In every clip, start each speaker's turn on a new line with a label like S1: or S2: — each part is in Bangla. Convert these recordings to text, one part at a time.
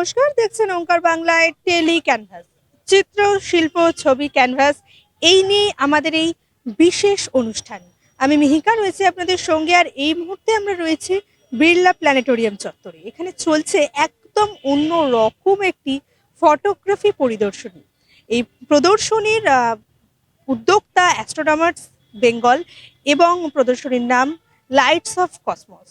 S1: নমস্কার, দেখছেন ওঙ্কার বাংলায় টেলি ক্যানভাস, চিত্র শিল্প ছবি ক্যানভাস। এই নিয়ে আমাদের এই বিশেষ অনুষ্ঠান। আমি মিহিকা রয়েছি আপনাদের সঙ্গে, আর এই মুহূর্তে আমরা রয়েছি বিড়লা প্ল্যানেটোরিয়াম চত্বরে। এখানে চলছে একদম অন্য রকম একটি ফটোগ্রাফি পরিদর্শনী। এই প্রদর্শনীর উদ্যোক্তা অ্যাস্ট্রোনমার্স বেঙ্গল, এবং প্রদর্শনীর নাম লাইটস অফ কসমস।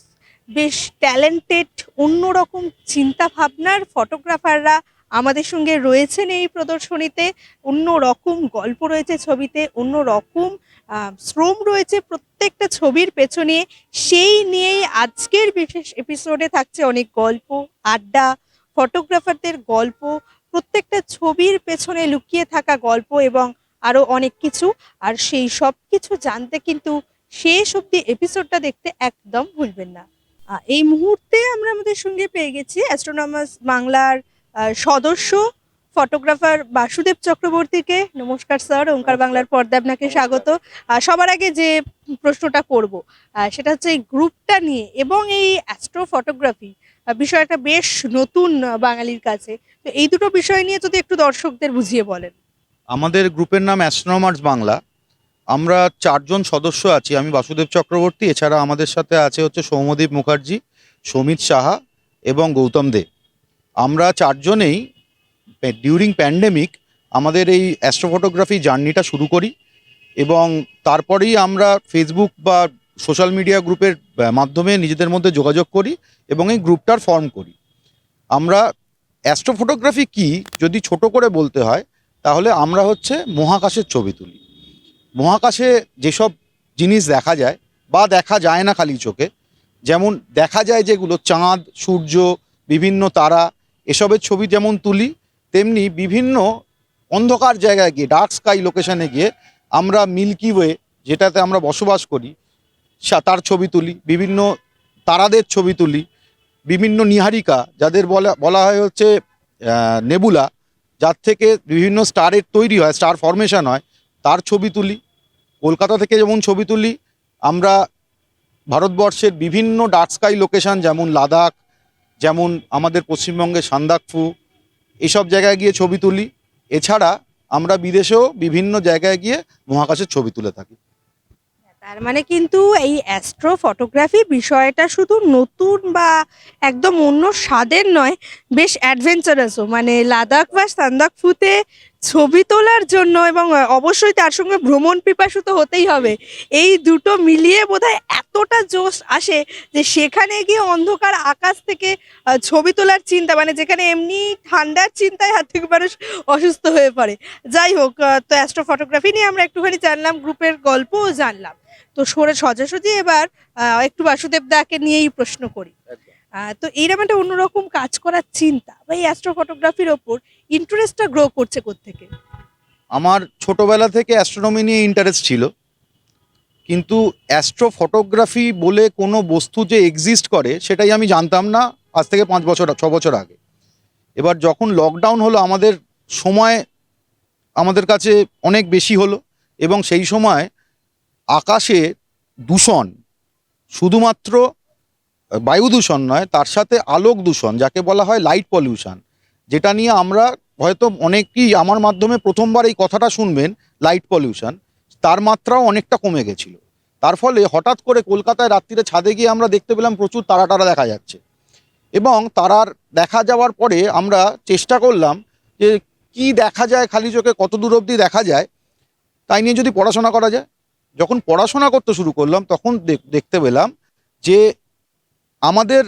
S1: বেশ ট্যালেন্টেড, অন্যরকম চিন্তা ভাবনার ফটোগ্রাফাররা আমাদের সঙ্গে রয়েছেন এই প্রদর্শনীতে। অন্য রকম গল্প রয়েছে ছবিতে, অন্য রকম শ্রম রয়েছে প্রত্যেকটা ছবির পেছনে। সেই নিয়েই আজকের বিশেষ এপিসোডে থাকছে অনেক গল্প, আড্ডা, ফটোগ্রাফারদের গল্প, প্রত্যেকটা ছবির পেছনে লুকিয়ে থাকা গল্প এবং আরো অনেক কিছু। আর সেই সব কিছু জানতে কিন্তু শেষ অব্দি এপিসোডটা দেখতে একদম ভুলবেন না। এই মুহূর্তে আমরা আমাদের সঙ্গে পেয়ে গেছি অ্যাস্ট্রোনমার্স বাংলার সদস্য ফটোগ্রাফার বাসুদেব চক্রবর্তীকে। নমস্কার স্যার, ওঙ্কার বাংলার পর্দায় আপনাকে স্বাগত। সবার আগে যে প্রশ্নটা করব সেটা হচ্ছে এই গ্রুপটা নিয়ে, এবং এই অ্যাস্ট্রো ফটোগ্রাফি বিষয়টা বেশ নতুন বাঙালির কাছে। তো এই দুটো বিষয় নিয়ে যদি একটু দর্শকদের বুঝিয়ে বলেন।
S2: আমাদের গ্রুপের নাম অ্যাস্ট্রোনমার্স বাংলা। আমরা 4জন সদস্য আছি। আমি বাসুদেব চক্রবর্তী, এছাড়া আমাদের সাথে আছে হচ্ছে সৌম্যদীপ মুখার্জি, সমিত সাহা এবং গৌতম দে। আমরা 4জনেই ডিউরিং প্যান্ডেমিক আমাদের এই অ্যাস্ট্রোফটোগ্রাফি জার্নিটা শুরু করি, এবং তারপরেই আমরা ফেসবুক বা সোশ্যাল মিডিয়া গ্রুপের মাধ্যমে নিজেদের মধ্যে যোগাযোগ করি এবং এই গ্রুপটার ফর্ম করি। আমরা অ্যাস্ট্রোফটোগ্রাফি কি যদি ছোট করে বলতে হয়, তাহলে আমরা হচ্ছে মহাকাশের ছবি তুলি। মহাকাশে যেসব জিনিস দেখা যায় বা দেখা যায় না খালি চোখে, যেমন দেখা যায় যেগুলো চাঁদ, সূর্য, বিভিন্ন তারা, এসবের ছবি যেমন তুলি, তেমনি বিভিন্ন অন্ধকার জায়গায় গিয়ে, ডার্ক স্কাই লোকেশনে গিয়ে আমরা মিল্কি ওয়ে, যেটাতে আমরা বসবাস করি, তার ছবি তুলি, বিভিন্ন তারাদের ছবি তুলি, বিভিন্ন নীহারিকা, যাদের বলা হয় হচ্ছে নেবুলা, যার থেকে বিভিন্ন স্টারের তৈরি হয়, স্টার ফরমেশন হয়, তার ছবি তুলি। কলকাতা থেকে যেমন ছবি তুলি, আমরা ভারতবর্ষের বিভিন্ন ডার্ক স্কাই লোকেশন, যেমন লাদাখ, যেমন আমাদের পশ্চিমবঙ্গের সান্দাকফু, এসব জায়গায় গিয়ে ছবি তুলি। এছাড়া আমরা বিদেশেও বিভিন্ন জায়গায় গিয়ে মহাকাশের ছবি তুলে থাকি।
S1: তার মানে কিন্তু এই অ্যাস্ট্রো ফটোগ্রাফি বিষয়টা শুধু নতুন বা একদম অন্য স্বাদের নয়, বেশ অ্যাডভেঞ্চারাসও। মানে লাদাখ বা সান্দাকফুতে ছবি তোলার জন্য, এবং অবশ্যই তার সঙ্গে ভ্রমণ পিপাসু তো হতেই হবে, এই দুটো মিলিয়ে বোধহয় এতটা জোশ আসে যে সেখানে গিয়ে অন্ধকার আকাশ থেকে ছবি তোলার চিন্তা, মানে যেখানে এমনি ঠান্ডার চিন্তায় হাত থেকে মানুষ অসুস্থ হয়ে পড়ে। যাই হোক, তো অ্যাস্ট্রো ফটোগ্রাফি নিয়ে আমরা একটুখানি জানলাম, গ্রুপের গল্পও জানলাম। তো সোজাসুজি এবার একটু বাসুদেব দাকে নিয়েই প্রশ্ন করি। তো এইরকম একটা অন্যরকম কাজ করার চিন্তা বা এই অ্যাস্ট্রো ফটোগ্রাফির ওপর ইন্টারেস্টটা গ্রো করছে কোত্থেকে?
S2: আমার ছোটবেলা থেকে অ্যাস্ট্রোনমি নিয়ে ইন্টারেস্ট ছিল, কিন্তু অ্যাস্ট্রো ফটোগ্রাফি বলে কোনো বস্তু যে এক্সিস্ট করে সেটাই আমি জানতাম না আজ থেকে 5 বছর 6 বছর আগে। এবার যখন লকডাউন হলো, আমাদের সময় আমাদের কাছে অনেক বেশি হলো, এবং সেই সময় আকাশে দূষণ, শুধুমাত্র বায়ু দূষণ নয়, তার সাথে আলোক দূষণ, যাকে বলা হয় লাইট পলিউশন, যেটা নিয়ে আমরা হয়তো অনেকেই আমার মাধ্যমে প্রথমবার এই কথাটা শুনবেন, লাইট পলিউশন, তার মাত্রাও অনেকটা কমে গেছিল। তার ফলে হঠাৎ করে কলকাতায় রাত্রিরে ছাদে গিয়ে আমরা দেখতে পেলাম প্রচুর তারা দেখা যাচ্ছে, এবং তারার দেখা যাওয়ার পরে আমরা চেষ্টা করলাম যে কি দেখা যায় খালি চোখে, কত দূর অবধি দেখা যায়, তাই নিয়ে যদি পড়াশোনা করা যায়। যখন পড়াশোনা করতে শুরু করলাম, তখন দেখতে পেলাম যে আমাদের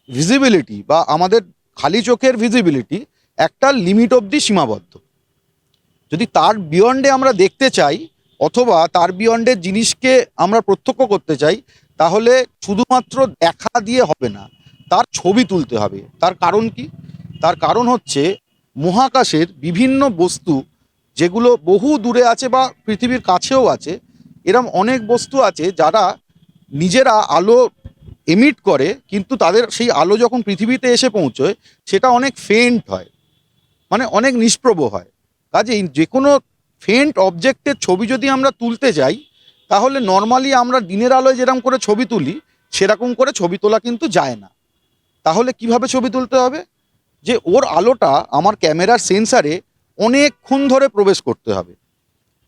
S2: ভিজিবিলিটি বা আমাদের খালি চোখের ভিজিবিলিটি একটা লিমিট অবধি সীমাবদ্ধ। যদি তার বিয়ন্ডে আমরা দেখতে চাই, অথবা তার বিয়ন্ডের জিনিসকে আমরা প্রত্যক্ষ করতে চাই, তাহলে শুধুমাত্র দেখা দিয়ে হবে না, তার ছবি তুলতে হবে। তার কারণ কি? তার কারণ হচ্ছে মহাকাশের বিভিন্ন বস্তু, যেগুলো বহু দূরে আছে বা পৃথিবীর কাছেও আছে, এরম অনেক বস্তু আছে যারা নিজেরা আলো এমিট করে, কিন্তু তাদের সেই আলো যখন পৃথিবীতে এসে পৌঁছয়, সেটা অনেক ফেন্ট হয়, মানে অনেক নিষ্প্রভ হয়। কাজেই যে কোনো ফেন্ট অবজেক্টের ছবি যদি আমরা তুলতে যাই, তাহলে নর্মালি আমরা দিনের আলোয় যেরকম করে ছবি তুলি, সেরকম করে ছবি তোলা কিন্তু যায় না। তাহলে কিভাবে ছবি তুলতে হবে? যে ওর আলোটা আমার ক্যামেরার সেন্সারে অনেকক্ষণ ধরে প্রবেশ করতে হবে।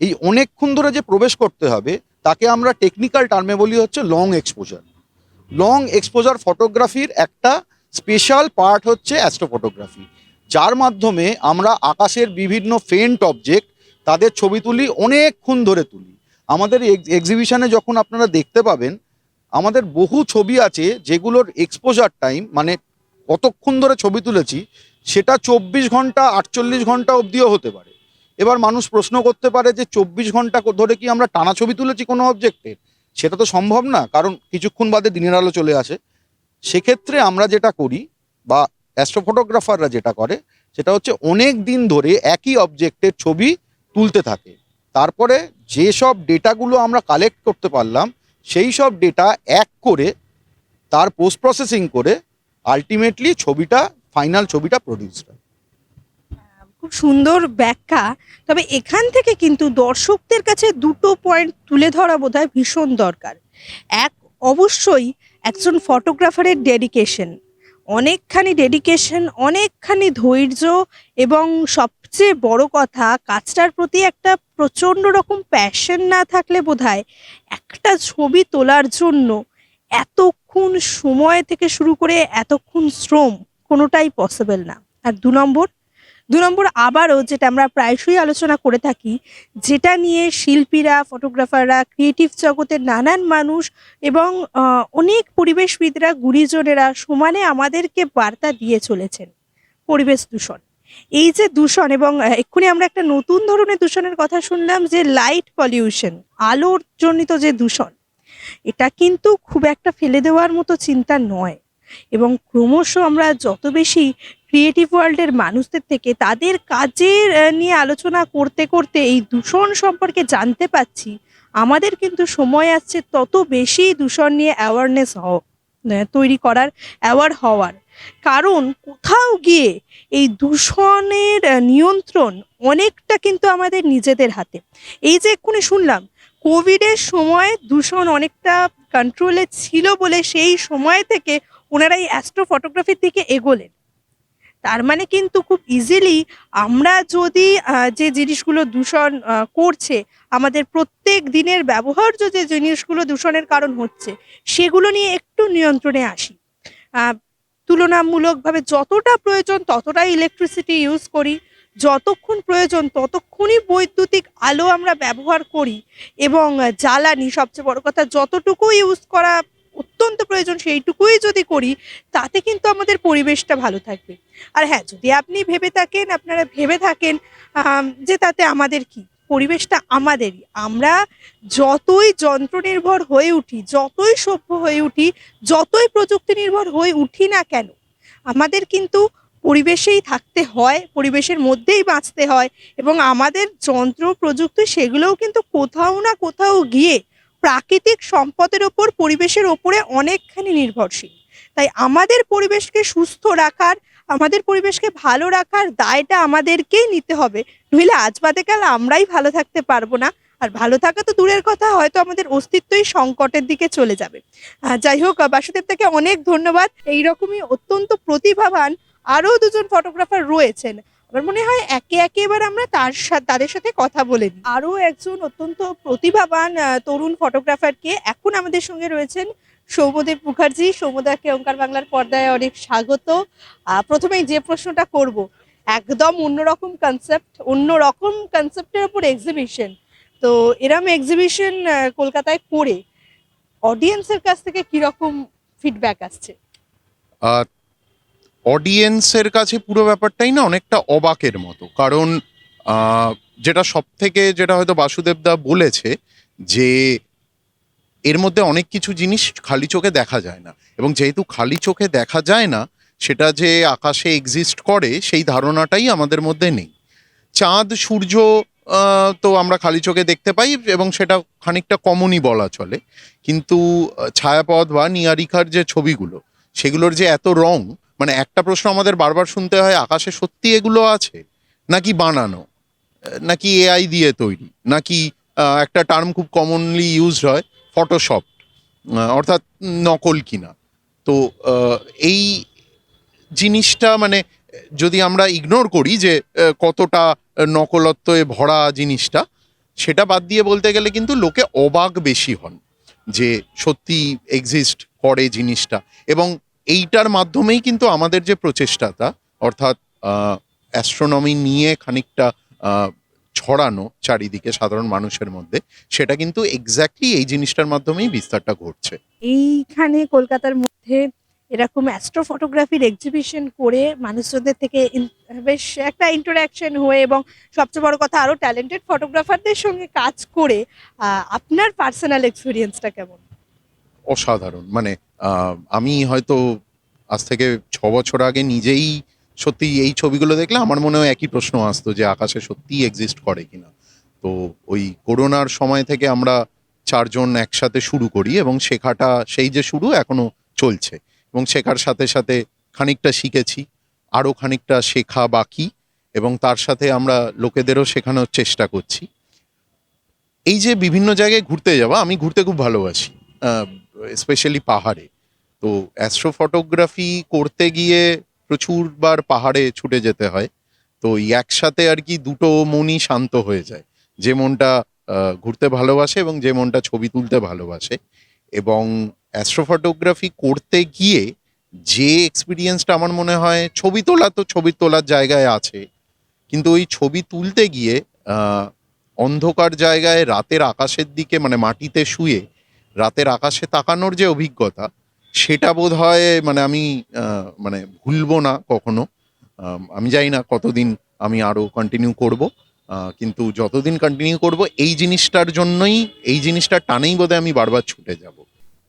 S2: এই অনেকক্ষণ ধরে যে প্রবেশ করতে হবে তাকে আমরা টেকনিক্যাল টার্মে বলি হচ্ছে লং এক্সপোজার। লং এক্সপোজার ফটোগ্রাফির একটা স্পেশাল পার্ট হচ্ছে অ্যাস্ট্রোফটোগ্রাফি, যার মাধ্যমে আমরা আকাশের বিভিন্ন ফেন্ট অবজেক্ট তাদের ছবি তুলি, অনেকক্ষণ ধরে তুলি। আমাদের এক্সিবিশনে যখন আপনারা দেখতে পাবেন, আমাদের বহু ছবি আছে যেগুলোর এক্সপোজার টাইম মানে কতক্ষণ ধরে ছবি তুলেছি সেটা 24 ঘন্টা 48 ঘন্টা অবধিও হতে পারে। এবার মানুষ প্রশ্ন করতে পারে যে 24 ঘন্টা ধরে কি আমরা টানা ছবি তুলেছি কোনো অবজেক্টের? সেটা তো সম্ভব না, কারণ কিছুক্ষণ বাদে দিনের আলো চলে আসে। সেক্ষেত্রে আমরা যেটা করি বা অ্যাস্ট্রোফটোগ্রাফাররা যেটা করে সেটা হচ্ছে অনেক দিন ধরে একই অবজেক্টের ছবি তুলতে থাকে। তারপরে যেসব ডেটাগুলো আমরা কালেক্ট করতে পারলাম সেই সব ডেটা এক করে তার পোস্ট প্রসেসিং করে আলটিমেটলি ফাইনাল ছবিটা প্রডিউস হয়।
S1: খুব সুন্দর ব্যাখ্যা। তবে এখান থেকে কিন্তু দর্শকদের কাছে দুটো পয়েন্ট তুলে ধরা বোধহয় ভীষণ দরকার। এক, অবশ্যই একজন ফটোগ্রাফারের ডেডিকেশন, অনেকখানি ধৈর্য, এবং সবচেয়ে বড় কথা কাজটার প্রতি একটা প্রচণ্ড রকম প্যাশন না থাকলে বোধহয় একটা ছবি তোলার জন্য এতক্ষণ সময় থেকে শুরু করে এতক্ষণ শ্রম কোনোটাই পসিবল না। আর দু নম্বর আবারও যেটা আমরা প্রায়শই আলোচনা করে থাকি, যেটা নিয়ে শিল্পীরা, ফটোগ্রাফাররা, ক্রিয়েটিভ জগতের নানান মানুষ এবং অনেক পরিবেশবিদরা, গুণীজনেরা সমানে আমাদেরকে বার্তা দিয়ে চলেছেন, পরিবেশ দূষণ। এই যে দূষণ, এবং এক্ষুনি আমরা একটা নতুন ধরনের দূষণের কথা শুনলাম, যে লাইট পলিউশন, আলোর জনিত যে দূষণ, এটা কিন্তু খুব একটা ফেলে দেওয়ার মতো চিন্তা নয়। এবং ক্রমশ আমরা যত বেশি ক্রিয়েটিভ ওয়ার্ল্ডের মানুষদের থেকে তাদের কাজের নিয়ে আলোচনা করতে করতে এই দূষণ সম্পর্কে জানতে পাচ্ছি, আমাদের কিন্তু সময় আসছে তত বেশি দূষণ নিয়ে অ্যাওয়ারনেস তৈরি করার, অ্যাওয়ার হওয়ার। কারণ কোথাও গিয়ে এই দূষণের নিয়ন্ত্রণ অনেকটা কিন্তু আমাদের নিজেদের হাতে। এই যে এক্ষুনি শুনলাম, কোভিডের সময় দূষণ অনেকটা কন্ট্রোলে ছিল বলে সেই সময় থেকে ওনারা এই অ্যাস্ট্রো ফটোগ্রাফির দিকে এগোলেন। তার মানে কিন্তু খুব ইজিলি আমরা যদি যে জিনিসগুলো দূষণ করছে, আমাদের প্রত্যেক দিনের ব্যবহার্য যে জিনিসগুলো দূষণের কারণ হচ্ছে, সেগুলো নিয়ে একটু নিয়ন্ত্রণে আসি। আহ, তুলনামূলকভাবে যতটা প্রয়োজন ততটাই ইলেকট্রিসিটি ইউজ করি, যতক্ষণ প্রয়োজন ততক্ষণই বৈদ্যুতিক আলো আমরা ব্যবহার করি, এবং জ্বালানি সবচেয়ে বড় কথা যতটুকু ইউজ করা অত্যন্ত প্রয়োজন সেইটুকুই যদি করি, তাতে কিন্তু আমাদের পরিবেশটা ভালো থাকবে। আর হ্যাঁ, যদি আপনারা ভেবে থাকেন যে তাতে আমাদের কি, পরিবেশটা আমাদেরই। আমরা যতই যন্ত্র নির্ভর হয়ে উঠি, যতই সভ্য হয়ে উঠি, যতই প্রযুক্তি নির্ভর হয়ে উঠি না কেন, আমাদের কিন্তু পরিবেশেই থাকতে হয়, পরিবেশের মধ্যেই বাঁচতে হয়। এবং আমাদের যন্ত্র প্রযুক্তি সেগুলোও কিন্তু কোথাও না কোথাও গিয়ে প্রাকৃতিক সম্পদের ওপর, পরিবেশের ওপরে অনেকখানি নির্ভরশীল। তাই আমাদের পরিবেশকে সুস্থ রাখার, আমাদের পরিবেশকে ভালো রাখার দায়টা আমাদেরকেই নিতে হবে। নইলে আজ বাদে কাল আমরাই ভালো থাকতে পারবো না। আর ভালো থাকা তো দূরের কথা, হয়তো আমাদের অস্তিত্বই সংকটের দিকে চলে যাবে। যাই হোক, বাসুদেব তাকে অনেক ধন্যবাদ। এইরকমই অত্যন্ত প্রতিভাবান আরও দুজন ফটোগ্রাফার রয়েছেন। আমার মনে হয় একে একে এবার আমরা তাদের সাথে কথা বলে নিই। আরও একজন অত্যন্ত প্রতিভাবান তরুণ ফটোগ্রাফারকে এখন আমাদের সঙ্গে রয়েছেন সৌম্যদেব মুখার্জি। সৌম্যদাকে ওঙ্কার বাংলার পর্দায় অনেক স্বাগত। প্রথমেই যে প্রশ্নটা করব, একদম অন্যরকম কনসেপ্টের ওপর এক্সিবিশন, তো এরম এক্সিবিশন কলকাতায় করে অডিয়েন্সের কাছ থেকে কিরকম ফিডব্যাক আসছে?
S3: অডিয়েন্সের কাছে পুরো ব্যাপারটাই না অনেকটা অবাকের মতো, কারণ যেটা হয়তো বাসুদেবদা বলেছে যে এর মধ্যে অনেক কিছু জিনিস খালি চোখে দেখা যায় না, এবং যেহেতু খালি চোখে দেখা যায় না, সেটা যে আকাশে এক্সিস্ট করে সেই ধারণাটাই আমাদের মধ্যে নেই। চাঁদ সূর্য তো আমরা খালি চোখে দেখতে পাই এবং সেটা খানিকটা কমনই বলা চলে, কিন্তু ছায়াপথ বা নীহারিকার যে ছবিগুলো, সেগুলোর যে এত রং, মানে একটা প্রশ্ন আমাদের বারবার শুনতে হয়, আকাশে সত্যি এগুলো আছে নাকি বানানো, নাকি এআই দিয়ে তৈরি, নাকি একটা টার্ম খুব কমনলি ইউজড হয় ফটোশপ, অর্থাৎ নকল কিনা। তো এই জিনিসটা মানে যদি আমরা ইগনোর করি যে কতটা নকলত্বে ভরা জিনিসটা, সেটা বাদ দিয়ে বলতে গেলে কিন্তু লোকে অবাক বেশি হন যে সত্যি এক্সিস্ট করে জিনিসটা। এবং এইটার মাধ্যমেই কিন্তু আমাদের যে প্রচেষ্টাটা, অর্থাৎ অ্যাস্ট্রোনমি নিয়ে খানিকটা ছড়ানো চারিদিকে সাধারণ মানুষের মধ্যে, সেটা কিন্তু এক্স্যাক্টলি এই জিনিসটার মাধ্যমেই বিস্তারটা ঘটছে।
S1: এইখানে কলকাতার মধ্যে এরকম অ্যাস্ট্রো ফটোগ্রাফির এক্সিবিশন করে মানুষজনদের থেকে বেশ একটা ইন্টারাকশন হয়ে এবং সবচেয়ে বড় কথা আরো ট্যালেন্টেড ফটোগ্রাফারদের সঙ্গে কাজ করে আপনার পার্সোনাল এক্সপিরিয়েন্সটা কেমন?
S3: অসাধারণ। মানে আমি হয়তো আজ থেকে 6 বছর আগে নিজেই সত্যি এই ছবিগুলো দেখলে আমার মনেও একই প্রশ্ন আসতো যে আকাশে সত্যিই এক্সিস্ট করে কিনা। তো ওই করোনার সময় থেকে আমরা 4 জন একসাথে শুরু করি এবং শেখাটা সেই যে শুরু এখনো চলছে, এবং শেখার সাথে সাথে খানিকটা শিখেছি, আরও খানিকটা শেখা বাকি, এবং তার সাথে আমরা লোকেদেরও শেখানোর চেষ্টা করছি। এই যে বিভিন্ন জায়গায় ঘুরতে যাওয়া, আমি ঘুরতে খুব ভালোবাসি, স্পেশালি পাহাড়ে। তো অ্যাস্ট্রো ফটোগ্রাফি করতে গিয়ে প্রচুরবার পাহাড়ে ছুটে যেতে হয়। তো এই একসাথে আর কি দুটো মনই শান্ত হয়ে যায়, যে মনটা ঘুরতে ভালোবাসে এবং যে মনটা ছবি তুলতে ভালোবাসে। এবং অ্যাস্ট্রো ফটোগ্রাফি করতে গিয়ে যে এক্সপিরিয়েন্সটা আমার মনে হয়, ছবি তোলা তো ছবি তোলার জায়গায় আছে, কিন্তু ওই ছবি তুলতে গিয়ে অন্ধকার জায়গায় রাতের আকাশের দিকে, মানে মাটিতে শুয়ে রাতের আকাশে তাকানোর যে অভিজ্ঞতা, সেটা বোধ হয় মানে আমি মানে ভুলবো না কখনো। আমি জানি না কতদিন আমি আরও কন্টিনিউ করব, কিন্তু যতদিন কন্টিনিউ করব এই জিনিসটার জন্যই, এই জিনিসটার টানেই বোধহয় আমি বারবার ছুটে যাব।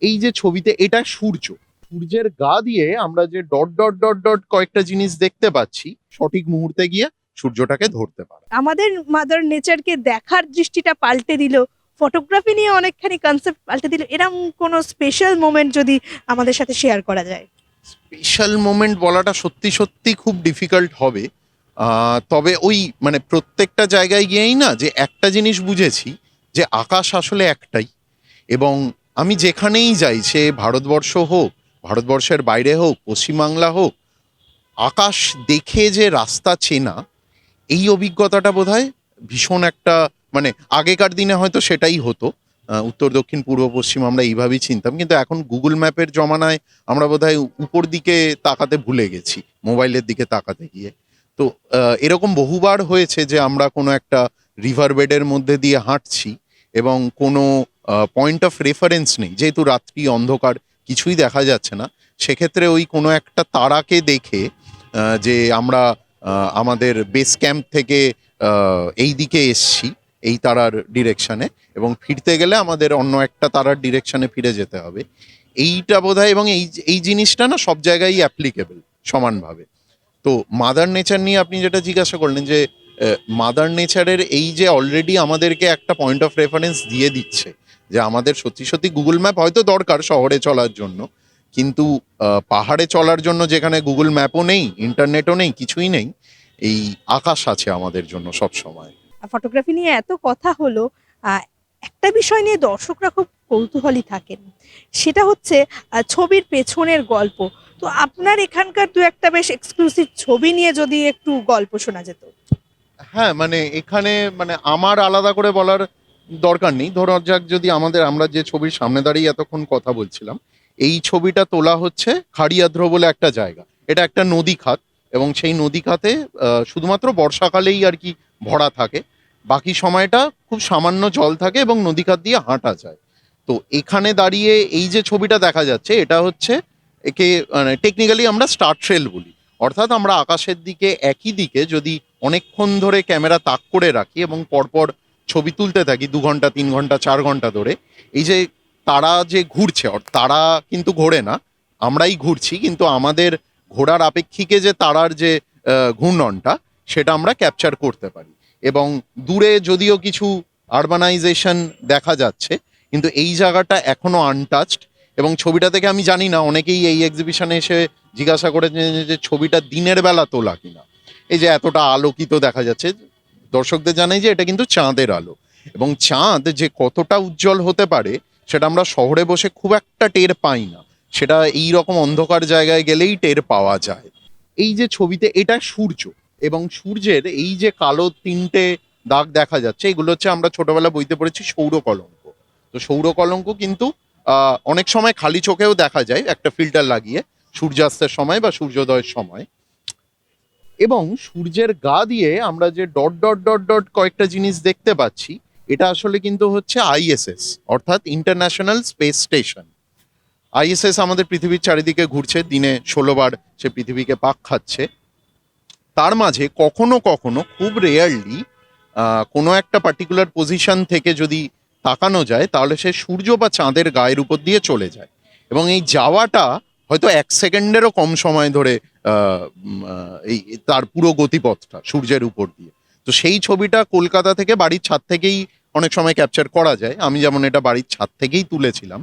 S3: এই যে ছবিতে এটা সূর্য, সূর্যের গা দিয়ে আমরা যে ডট ডট ডট ডট কয়েকটা জিনিস দেখতে পাচ্ছি, সঠিক মুহূর্তে গিয়ে সূর্যটাকে ধরতে পারে।
S1: আমাদের মাদার নেচারকে দেখার দৃষ্টিটা পাল্টে দিল, ফটোগ্রাফি নিয়ে অনেকখানি কনসেপ্ট পাল্টে দিল, এরকম কোনো স্পেশাল মোমেন্ট যদি আমাদের সাথে শেয়ার করা যায়।
S3: স্পেশাল মোমেন্ট বলাটা সত্যি সত্যি খুব ডিফিকাল্ট হবে। তবে ওই মানে প্রত্যেকটা জায়গায় গিয়েই না যে একটা জিনিস বুঝেছি, যে আকাশ আসলে একটাই, এবং আমি যেখানেই যাই, সে ভারতবর্ষ হোক, ভারতবর্ষের বাইরে হোক, পশ্চিমবাংলা হোক, আকাশ দেখে যে রাস্তা চেনা, এই অভিজ্ঞতাটা বোধহয় ভীষণ একটা, মানে আগেকার দিনে হয়তো সেটাই হতো, উত্তর দক্ষিণ পূর্ব পশ্চিম আমরা এইভাবেই চিনতাম, কিন্তু এখন গুগল ম্যাপের জমানায় আমরা বোধহয় উপর দিকে তাকাতে ভুলে গেছি মোবাইলের দিকে তাকাতে গিয়ে। তো এরকম বহুবার হয়েছে যে আমরা কোনো একটা রিভার বেডের মধ্যে দিয়ে হাঁটছি এবং কোনো পয়েন্ট অফ রেফারেন্স নেই, যেহেতু রাত্রি অন্ধকার, কিছুই দেখা যাচ্ছে না। সেক্ষেত্রে ওই কোনো একটা তারাকে দেখে যে আমরা আমাদের বেস ক্যাম্প থেকে এই দিকে এসছি, এই তারার ডিরেকশনে, এবং ফিরতে গেলে আমাদের অন্য একটা তারার ডিরেকশনে ফিরে যেতে হবে, এইটা বোধহয়। এবং এই জিনিসটা না সব জায়গায় অ্যাপ্লিকেবল সমানভাবে। তো মাদার নেচার নিয়ে আপনি যেটা জিজ্ঞাসা করলেন, যে মাদার নেচারের এই যে অলরেডি আমাদেরকে একটা পয়েন্ট অফ রেফারেন্স দিয়ে দিচ্ছে, যে আমাদের সত্যি সত্যি গুগল ম্যাপ হয়তো দরকার শহরে চলার জন্য, কিন্তু পাহাড়ে চলার জন্য যেখানে গুগল ম্যাপও নেই, ইন্টারনেটও নেই, কিছুই নেই, এই আকাশ আছে আমাদের জন্য সব সময়।
S1: ফটোগ্রাফি নিয়ে এত কথা হলো, একটা বিষয় নিয়ে দর্শকরা খুব কৌতূহলী থাকেন, সেটা হচ্ছে ছবির পেছনের গল্প। তো আপনার এখানকার দু একটা বেশ এক্সক্লুসিভ ছবি নিয়ে যদি একটু গল্প শোনা যেত।
S3: হ্যাঁ, মানে এখানে মানে আমার আলাদা করে বলার দরকার নেই। ধরা যাক, যদি আমরা যে ছবির সামনে দাঁড়িয়ে এতক্ষণ কথা বলছিলাম, এই ছবিটা তোলা হচ্ছে খাড়িয়াদ্র বলে একটা জায়গা। এটা একটা নদী খাত, এবং সেই নদী খাতে শুধুমাত্র বর্ষাকালেই আর কি ভরা থাকে, বাকি সময়টা খুব সামান্য জল থাকে এবং নদী খাত দিয়ে হাঁটা যায়। তো এখানে দাঁড়িয়ে এই যে ছবিটা দেখা যাচ্ছে, এটা হচ্ছে, একে মানে টেকনিক্যালি আমরা স্টার ট্রেল বলি। অর্থাৎ আমরা আকাশের দিকে একই দিকে যদি অনেকক্ষণ ধরে ক্যামেরা তাক করে রাখি এবং পরপর ছবি তুলতে থাকি 2 ঘন্টা 3 ঘন্টা 4 ঘন্টা ধরে, এই যে তারা যে ঘুরছে, তারা কিন্তু ঘোরে না, আমরাই ঘুরছি, কিন্তু আমাদের ঘোরার আপেক্ষিকে যে তারার যে ঘূর্ণনটা, সেটা আমরা ক্যাপচার করতে পারি। এবং দূরে যদিও কিছু আরবানাইজেশন দেখা যাচ্ছে, কিন্তু এই জায়গাটা এখনো আনটাচড। এবং ছবিটা থেকে আমি জানি না, অনেকেই এই এক্সিবিশনে এসে জিজ্ঞাসা করেছেন যে ছবিটা দিনের বেলা তোলা কিনা। এই যে এতটা আলোকিত দেখা যাচ্ছে, দর্শকদের জানাই যে এটা কিন্তু চাঁদের আলো, এবং চাঁদ যে কতটা উজ্জ্বল হতে পারে সেটা আমরা শহরে বসে খুব একটা টের পাই না, সেটা এই রকম অন্ধকার জায়গায় গেলেই টের পাওয়া যায়। এই যে ছবিতে এটা সূর্য, এবং সূর্যের এই যে কালো তিনটে দাগ দেখা যাচ্ছে, এগুলো হচ্ছে আমরা ছোটবেলা বইতে পড়েছি সৌর কলঙ্ক। তো সৌর কলঙ্ক কিন্তু অনেক সময় খালি চোখেও দেখা যায় একটা ফিল্টার লাগিয়ে, সূর্যাস্তের সময় বা সূর্যোদয়ের সময়। এবং সূর্যের গা দিয়ে আমরা যে ডট ডট ডট ডট কয়েকটা জিনিস দেখতে পাচ্ছি, এটা আসলে কিন্তু হচ্ছে আইএসএস, অর্থাৎ ইন্টারন্যাশনাল স্পেস স্টেশন। আইএসএস আমাদের পৃথিবীর চারিদিকে ঘুরছে, দিনে 16 বার সে পৃথিবীকে পাক খাচ্ছে। তার মাঝে কখনো কখনো খুব রেয়ারলি কোনো একটা পার্টিকুলার পজিশন থেকে যদি তাকানো যায়, তাহলে সে সূর্য বা চাঁদের গায়ের উপর দিয়ে চলে যায়, এবং এই যাওয়াটা হয়তো 1 সেকেন্ডেরও কম সময় ধরে এই তার পুরো গতিপথটা সূর্যের উপর দিয়ে। তো সেই ছবিটা কলকাতা থেকে বাড়ির ছাদ থেকেই অনেক সময় ক্যাপচার করা যায়। আমি যেমন এটা বাড়ির ছাদ থেকেই তুলেছিলাম,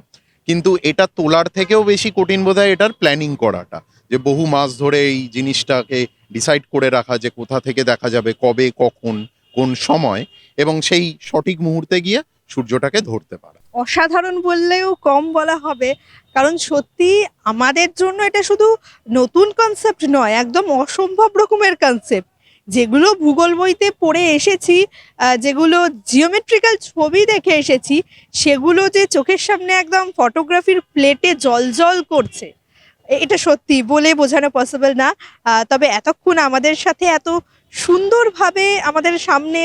S3: কিন্তু এটা তোলার থেকেও বেশি কঠিন বোধহয় এটার প্ল্যানিং করাটা, যে বহু মাস ধরে এই জিনিসটাকে ডিসাইড করে রাখা যে কোথা থেকে দেখা যাবে, কবে, কখন, কোন সময়, এবং সেই সঠিক মুহূর্তে গিয়ে সূর্যটাকে ধরতে পারা।
S1: অসাধারণ বললেও কম বলা হবে, কারণ সত্যি আমাদের জন্য এটা শুধু নতুন কনসেপ্ট নয়, একদম অসম্ভব রকমের কনসেপ্ট। যেগুলো ভূগোল বইতে পড়ে এসেছি, যেগুলো জিওমেট্রিক্যাল ছবি দেখে এসেছি, সেগুলো যে চোখের সামনে একদম ফটোগ্রাফির প্লেটে জল করছে, এটা সত্যি বলে বোঝানো পসিবল না। তবে এতক্ষণ আমাদের সাথে এত সুন্দরভাবে আমাদের সামনে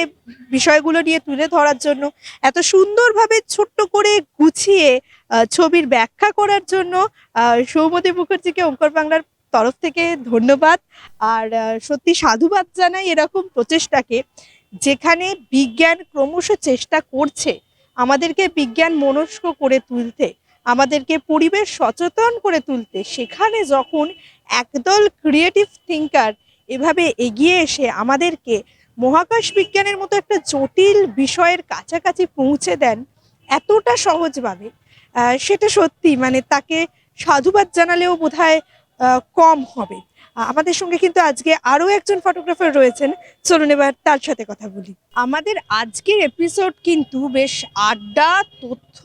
S1: বিষয়গুলো নিয়ে তুলে ধরার জন্য, এত সুন্দরভাবে ছোট্ট করে গুছিয়ে ছবির ব্যাখ্যা করার জন্য সৌমদী মুখার্জিকে ওঙ্কার বাংলার তরফ থেকে ধন্যবাদ। আর সত্যি সাধুবাদ জানাই এরকম প্রচেষ্টাকে, যেখানে বিজ্ঞান ক্রমশ চেষ্টা করছে আমাদেরকে বিজ্ঞান মনস্ক করে তুলতে, আমাদেরকে পরিবেশ সচেতন করে তুলতে। সেখানে যখন একদল ক্রিয়েটিভ থিঙ্কার এভাবে এগিয়ে এসে আমাদেরকে মহাকাশ বিজ্ঞানের মতো একটা জটিল বিষয়ের কাছাকাছি পৌঁছে দেন এতটা সহজভাবে, সেটা সত্যি মানে তাকে সাধুবাদ জানালেও বোধহয় কম হবে। আমাদের সঙ্গে কিন্তু আজকে আরও একজন ফটোগ্রাফার রয়েছেন, চলুন এবার তার সাথে কথা বলি। আমাদের আজকের এপিসোড কিন্তু বেশ আড্ডা, তথ্য,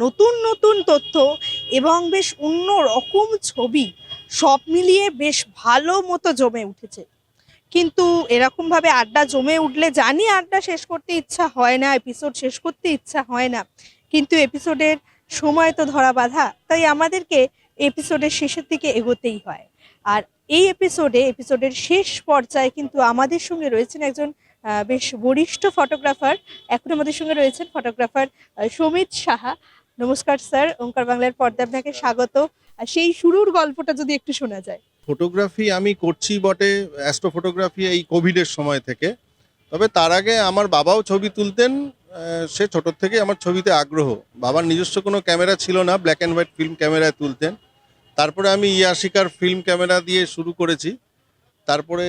S1: নতুন নতুন তথ্য এবং বেশ অন্য রকম ছবি সব মিলিয়ে বেশ ভালো মতো জমে উঠেছে। কিন্তু এরকমভাবে আড্ডা জমে উঠলে জানি আড্ডা শেষ করতে ইচ্ছা হয় না, এপিসোড শেষ করতে ইচ্ছা হয় না, কিন্তু এপিসোডের সময় তো ধরা বাঁধা, তাই আমাদেরকে এপিসোডের শেষের দিকে এগোতেই হয়। আর এই এপিসোডের শেষ পর্যায়ে কিন্তু আমাদের সঙ্গে রয়েছেন একজন বেশ বরিষ্ঠ ফটোগ্রাফার। এখন আমাদের সঙ্গে রয়েছেন ফটোগ্রাফার সমিত সাহা। নমস্কার স্যার, ওঙ্কার বাংলার পর্দায় আপনাকে স্বাগত। আর সেই শুরুর গল্পটা যদি একটু শোনা যায়।
S4: ফটোগ্রাফি আমি করছি বটে, অ্যাস্ট্রো ফটোগ্রাফি এই কোভিডের সময় থেকে। তবে তার আগে আমার বাবাও ছবি তুলতেন। সে ছোটোর থেকে আমার ছবিতে আগ্রহ। বাবার নিজস্ব কোনো ক্যামেরা ছিল না, ব্ল্যাক অ্যান্ড হোয়াইট ফিল্ম ক্যামেরায় তুলতেন। তারপরে আমি ইয়াশিকার ফিল্ম ক্যামেরা দিয়ে শুরু করেছি। তারপরে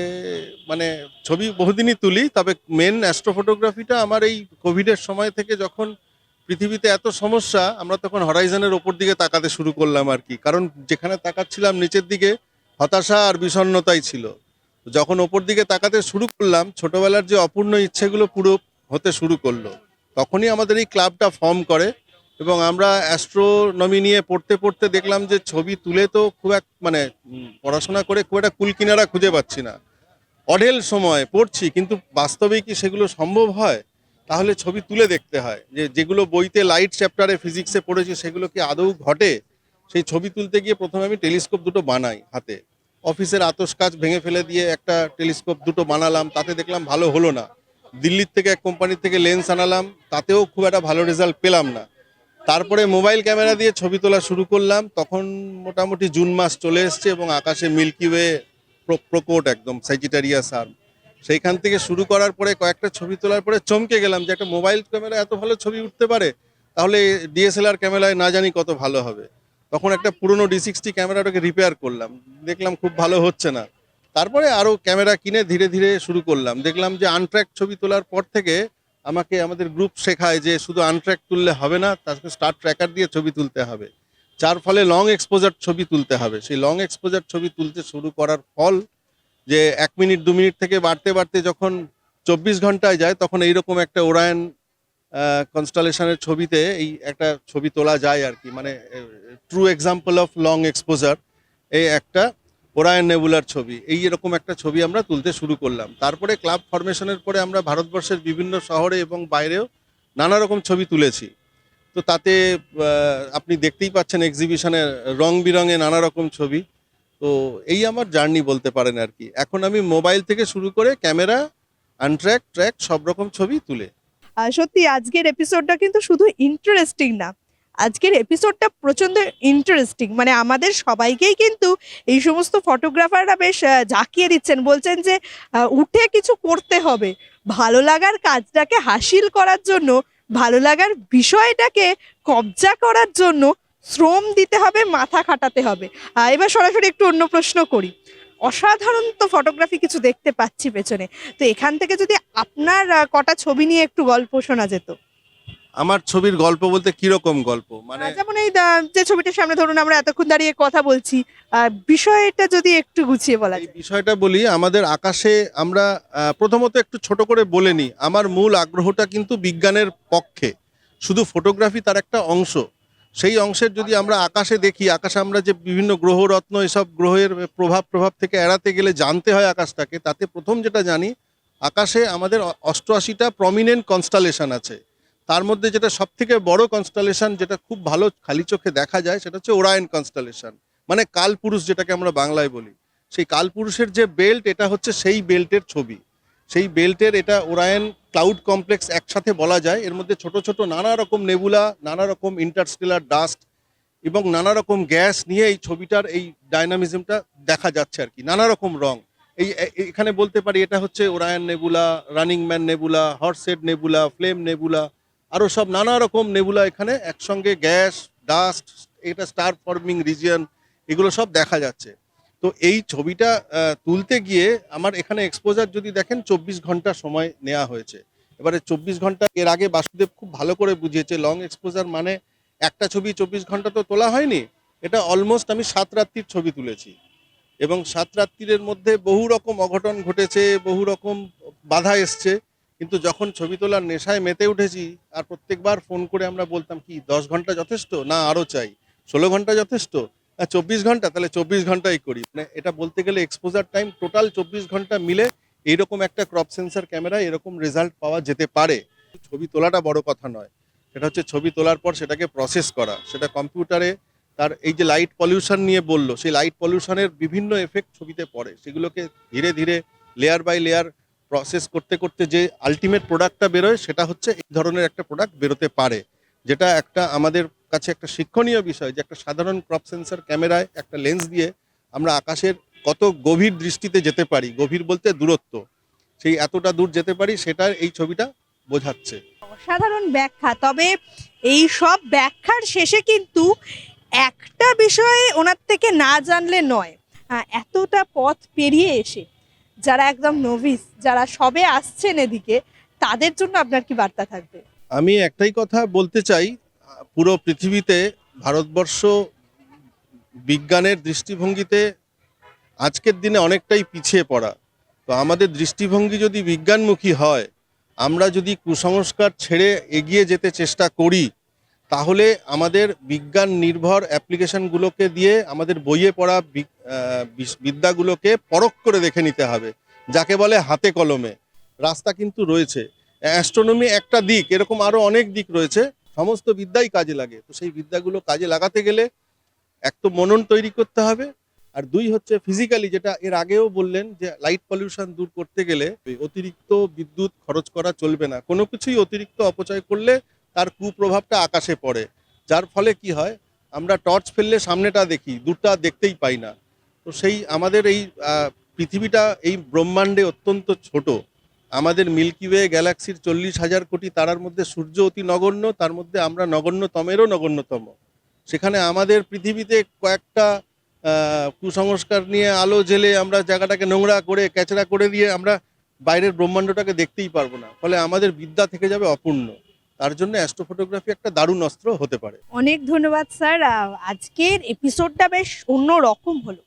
S4: মানে ছবি বহুদিনই তুলি, তবে মেন অ্যাস্ট্রো ফটোগ্রাফিটা আমার এই কোভিডের সময় থেকে, যখন পৃথিবীতে এত সমস্যা, আমরা তখন হরাইজনের ওপর দিকে তাকাতে শুরু করলাম আর কি। কারণ যেখানে তাকাচ্ছিলাম নিচের দিকে হতাশা আর বিষণ্ণতাই ছিল। যখন ওপর দিকে তাকাতে শুরু করলাম, ছোটবেলার যে অপূর্ণ ইচ্ছেগুলো পুরো হতে শুরু করলো। তখনই আমাদের এই ক্লাবটা ফর্ম করে, এবং আমরা অ্যাস্ট্রোনমি নিয়ে পড়তে পড়তে দেখলাম যে ছবি তুলে তো খুব এক মানে পড়াশোনা করে খুব একটা কুল কিনারা খুঁজে পাচ্ছি না। অঢেল সময় পড়ছি, কিন্তু বাস্তবে কি সেগুলো সম্ভব হয়? তাহলে ছবি তুলে দেখতে হয়, যে যেগুলো বইতে লাইট চ্যাপ্টারে ফিজিক্সে পড়েছি সেগুলো কি আদৌ ঘটে। সেই ছবি তুলতে গিয়ে প্রথমে আমি টেলিস্কোপ দুটো বানাই হাতে। অফিসের আতস কাচ ভেঙে ফেলে দিয়ে একটা টেলিস্কোপ দুটো বানালাম, তাতে দেখলাম ভালো হলো না। দিল্লির থেকে এক কোম্পানির থেকে লেন্স আনালাম, তাতেও খুব একটা ভালো রেজাল্ট পেলাম না। তারপরে মোবাইল ক্যামেরা দিয়ে ছবি তোলা শুরু করলাম। তখন মোটামুটি জুন মাস চলে এসছে এবং আকাশে মিল্কি ওয়ে প্রকট একদম, স্যাজিটারিয়াস আর্ম। সেইখান থেকে শুরু করার পরে কয়েকটা ছবি তোলার পরে চমকে গেলাম যে একটা মোবাইল ক্যামেরা এত ভালো ছবি উঠতে পারে, তাহলে ডিএসএলআর ক্যামেরায় না জানি কত ভালো হবে। তখন একটা পুরনো D60 ক্যামেরাটাকে রিপেয়ার করলাম, দেখলাম খুব ভালো হচ্ছে না। তারপরে আরও ক্যামেরা কিনে ধীরে ধীরে শুরু করলাম। দেখলাম যে আনট্র্যাক ছবি তোলার পর থেকে আমাকে আমাদের গ্রুপ শেখায় যে শুধু আনট্র্যাক তুললে হবে না, তাকে স্টার ট্র্যাকার দিয়ে ছবি তুলতে হবে, যার ফলে লং এক্সপোজার ছবি তুলতে হবে। সেই লং এক্সপোজার ছবি তুলতে শুরু করার ফল যে 1 মিনিট 2 মিনিট থেকে বাড়তে বাড়তে যখন 24 ঘন্টায় যায়, তখন এইরকম একটা ওরায়ন কনস্টালেশনের ছবিতে এই একটা ছবি তোলা যায় আর কি। মানে true example of long exposure এই একটা। ওরায়ন নেবুলার ছবি, এই এরকম একটা ছবি আমরা তুলতে শুরু করলাম। তারপরে ক্লাব ফরমেশনের পরে আমরা ভারতবর্ষের বিভিন্ন শহরে এবং বাইরেও নানা রকম ছবি তুলেছি। তো তাতে আপনি দেখতেই পাচ্ছেন এক্সিবিশনে রং বিরঙে নানা রকম ছবি। তো এই আমার জার্নি বলতে পারেন আর কি। এখন আমি মোবাইল থেকে শুরু করে ক্যামেরা, আনট্র্যাক, ট্র্যাক সব রকম ছবি তুলে।
S1: সত্যি আজকের এপিসোডটা কিন্তু শুধু ইন্টারেস্টিং না, আজকের এপিসোডটা প্রচন্ড ইন্টারেস্টিং। মানে আমাদের সবাইকেই কিন্তু এই সমস্ত ফটোগ্রাফাররা বেশ জাঁকিয়ে দিচ্ছেন, বলছেন যে উঠে কিছু করতে হবে, ভালো লাগার কাজটাকে হাসিল করার জন্য, ভালো লাগার বিষয়টাকে কবজা করার জন্য শ্রম দিতে হবে, মাথা খাটাতে হবে। এবার সরাসরি একটু অন্য প্রশ্ন করি। অসাধারণ তো ফটোগ্রাফি কিছু দেখতে পাচ্ছি পেছনে, তো এখান থেকে যদি আপনার কটা ছবি নিয়ে একটু গল্প শোনা যেত।
S4: আমার ছবির গল্প বলতে কিরকম গল্প মানে?
S1: যেমন এই যে ছবিটার সামনে ধরুন আমরা এতক্ষণ দাঁড়িয়ে কথা বলছি, বিষয়টা যদি একটু গুছিয়ে বলা
S4: এই
S1: যায়।
S4: বিষয়টা বলি, আমাদের আকাশে আমরা প্রথমত একটু ছোট করে বলে নিই, আমার মূল আগ্রহটা কিন্তু বিজ্ঞানের পক্ষে, শুধু ফটোগ্রাফি তার একটা অংশ। সেই অংশের যদি আমরা আকাশে দেখি, আকাশে আমরা যে বিভিন্ন গ্রহরত্ন এসব গ্রহের প্রভাব থেকে এড়াতে গেলে জানতে হয় আকাশটাকে, তাতে প্রথম যেটা জানি, আকাশে আমাদের 88টা প্রমিনেন্ট কনস্টালেশন আছে। তার মধ্যে যেটা সব থেকে বড় কনস্টালেশন, যেটা খুব ভালো খালি চোখে দেখা যায়, সেটা হচ্ছে ওরায়ন কনস্টালেশন, মানে কালপুরুষ যেটাকে আমরা বাংলায় বলি। সেই কালপুরুষের যে বেল্ট, এটা হচ্ছে সেই বেল্টের ছবি। সেই বেল্টের এটা ওরায়ন ক্লাউড কমপ্লেক্স একসাথে বলা যায়। এর মধ্যে ছোট ছোট নানা রকম নেবুলা, নানা রকম ইন্টারস্টেলার ডাস্ট এবং নানা রকম গ্যাস নিয়ে এই ছবিটার এই ডাইনামিজমটা দেখা যাচ্ছে আর কি, নানা রকম রং। এখানে বলতে পারি এটা হচ্ছে Orion nebula, running man nebula, horsehead nebula, flame nebula, আরও সব নানা রকম নেবুলা এখানে একসঙ্গে, গ্যাস, ডাস্ট, এটা স্টার ফর্মিং রিজিয়ন, এগুলো সব দেখা যাচ্ছে। তো এই ছবিটা তুলতে গিয়ে আমার এখানে এক্সপোজার যদি দেখেন 24 ঘন্টা সময় নেওয়া হয়েছে। এবারে 24 ঘন্টা, এর আগে বাসুদেব খুব ভালো করে বুঝিয়েছে, লং এক্সপোজার মানে একটা ছবি 24 ঘন্টা তো তোলা হয়নি। এটা অলমোস্ট আমি 7 রাত্রির ছবি তুলেছি, এবং 7 রাত্রির মধ্যে বহু রকম অঘটন ঘটেছে, বহু রকম বাধা এসছে। কিন্তু যখন ছবি তোলার নেশায় মেতে উঠেছি, আর প্রত্যেকবার ফোন করে আমরা বলতাম কি 10 ঘন্টা যথেষ্ট, না আরও চাই, 16 ঘন্টা যথেষ্ট, 24 ঘন্টা, তাহলে 24 ঘন্টাই করি। মানে এটা বলতে গেলে এক্সপোজার টাইম টোটাল 24 ঘন্টা মিলে এইরকম একটা ক্রপ সেন্সার ক্যামেরায় এরকম রেজাল্ট পাওয়া যেতে পারে। ছবি তোলাটা বড় কথা নয়, সেটা হচ্ছে ছবি তোলার পর সেটাকে প্রসেস করা, সেটা কম্পিউটারে তার এই যে লাইট পলিউশন নিয়ে বললো, সেই লাইট পলিউশনের বিভিন্ন এফেক্ট ছবিতে পড়ে, সেগুলোকে ধীরে ধীরে লেয়ার বাই লেয়ার প্রসেস করতে করতে যে আলটিমেট প্রোডাক্টটা বেরোয়, সেটা হচ্ছে এই ধরনের একটা প্রোডাক্ট বেরোতে পারে। যেটা একটা আমাদের কাছে একটা শিক্ষণীয় বিষয়, যে একটা সাধারণ ক্রপ সেন্সার ক্যামেরায় একটা লেন্স দিয়ে আমরা আকাশের কত গভীর দৃষ্টিতে যেতে পারি, গভীর বলতে দূরত্ব, সেই এতটা দূর যেতে পারি, সেটা এই ছবিটা বোঝাচ্ছে।
S1: অসাধারণ ব্যাখ্যা। তবে এই সব ব্যাখ্যার শেষে কিন্তু একটা বিষয়ে ওনার থেকে না জানলে নয়, এতটা পথ পেরিয়ে এসে যারা একদম নভিস, যারা সবে আসছেন এদিকে, তাদের জন্য আপনার কি বার্তা থাকবে?
S4: আমি একটাই কথা বলতে চাই, পুরো পৃথিবীতে ভারতবর্ষ বিজ্ঞানের দৃষ্টিভঙ্গিতে আজকের দিনে অনেকটাই পিছিয়ে পড়া। তো আমাদের দৃষ্টিভঙ্গি যদি বিজ্ঞানমুখী হয়, আমরা যদি কুসংস্কার ছেড়ে এগিয়ে যেতে চেষ্টা করি, তাহলে আমাদের বিজ্ঞান নির্ভর অ্যাপ্লিকেশনগুলোকে দিয়ে আমাদের বইয়ে পড়া বিদ্যাগুলোকে পরখ করে দেখে নিতে হবে, যাকে বলে হাতে কলমে। রাস্তা কিন্তু রয়েছে, অ্যাস্ট্রোনমি একটা দিক, এরকম আরও অনেক দিক রয়েছে, সমস্ত বিদ্যাই কাজে লাগে। তো সেই বিদ্যাগুলো কাজে লাগাতে গেলে এক তো মনন তৈরি করতে হবে, আর দুই হচ্ছে ফিজিক্যালি, যেটা এর আগেও বললেন, যে লাইট পলিউশন দূর করতে গেলে অতিরিক্ত বিদ্যুৎ খরচ করা চলবে না। কোনো কিছুই অতিরিক্ত অপচয় করলে তার কুপ্রভাবটা আকাশে পড়ে, যার ফলে কি হয়, আমরা টর্চ ফেললে সামনেটা দেখি, দূরটা দেখতেই পাই না। তো সেই আমাদের এই পৃথিবীটা এই ব্রহ্মাণ্ডে অত্যন্ত ছোট। আমাদের মিল্কি ওয়ে গ্যালাক্সির 40,000 কোটি তারার মধ্যে সূর্য অতি নগণ্য, তার মধ্যে আমরা নগণ্যতমেরও নগণ্যতম। সেখানে আমাদের পৃথিবীতে কয়েকটা কুসংস্কার নিয়ে আলো জেলে আমরা জায়গাটাকে নোংরা করে ক্যাচড়া করে দিয়ে আমরা বাইরের ব্রহ্মাণ্ডটাকে দেখতেই পারবো না, ফলে আমাদের বিদ্যা থেকে যাবে অপূর্ণ। তার জন্য অ্যাস্ট্রোফটোগ্রাফি একটা দারুণ অস্ত্র হতে পারে।
S1: অনেক ধন্যবাদ স্যার। আজকের এপিসোডটা বেশ অন্য রকম হলো।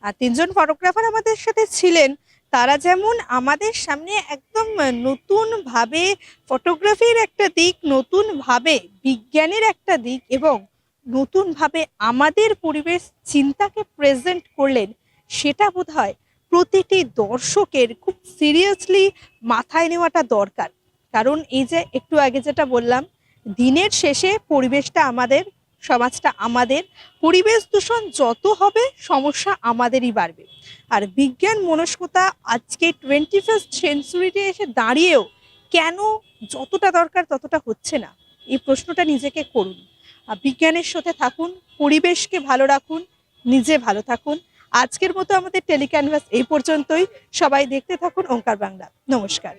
S1: আর তিনজন ফটোগ্রাফার আমাদের সাথে ছিলেন, তারা যেমন আমাদের সামনে একদম নতুনভাবে ফটোগ্রাফির একটা দিক, নতুনভাবে বিজ্ঞানের একটা দিক এবং নতুনভাবে আমাদের পরিবেশ চিন্তাকে প্রেজেন্ট করলেন, সেটা বোধহয় প্রতিটি দর্শকের খুব সিরিয়াসলি মাথায় নেওয়াটা দরকার। কারণ এই যে একটু আগে যেটা বললাম, দিনের শেষে পরিবেশটা আমাদের, সমাজটা আমাদের। পরিবেশ দূষণ যত হবে সমস্যা আমাদেরই বাড়বে। আর বিজ্ঞান মনস্কতা আজকে 21st সেঞ্চুরিতে এসে দাঁড়িয়েও কেন যতটা দরকার ততটা হচ্ছে না, এই প্রশ্নটা নিজেকে করুন। বিজ্ঞানের সাথে থাকুন, পরিবেশকে ভালো রাখুন, নিজে ভালো থাকুন। আজকের মতো আমাদের টেলিক্যানভাস এই পর্যন্তই। সবাই দেখতে থাকুন ওঙ্কার বাংলা। নমস্কার।